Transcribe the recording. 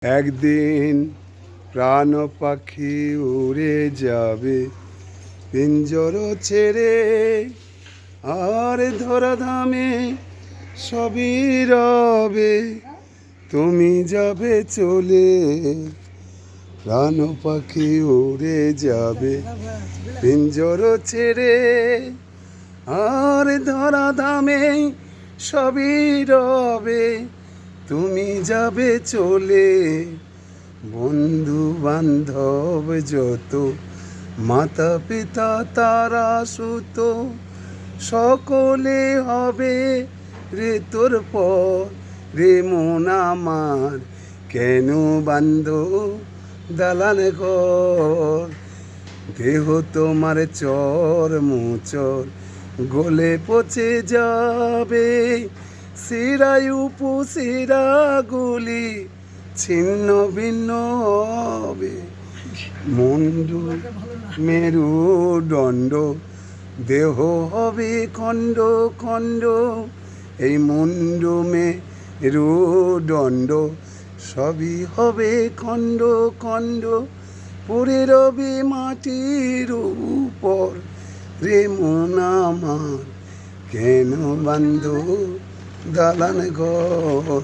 একদিন প্রাণ পাখি উড়ে যাবে পিঞ্জর ছেড়ে, আর ধরাধামে সবই রবে, তুমি যাবে চলে। প্রাণ পাখি উড়ে যাবে পিঞ্জর ছেড়ে, আর ধরাধামে সবই রবে, তুমি যাবে চলে। বন্ধু বান্ধব যত, মাতা পিতা তারা সুত, সকলে হবে রে তোর পর রে মন আমার। কেন বান্ধ দালান ঘর, দেহ তোমার চর মোচর গলে পচে যাবে, শিরায় উপশিরা গুলি ছিন্ন ভিন্ন হবে। মুন্ডু মেরুদণ্ড দেহ হবে খণ্ড খণ্ড, এই মুন্ডু মেরুদণ্ড সবই হবে খণ্ড খণ্ড। পড়ে রবে মাটির উপর রে মন আমার, কেন বান্ধ দালান ঘর।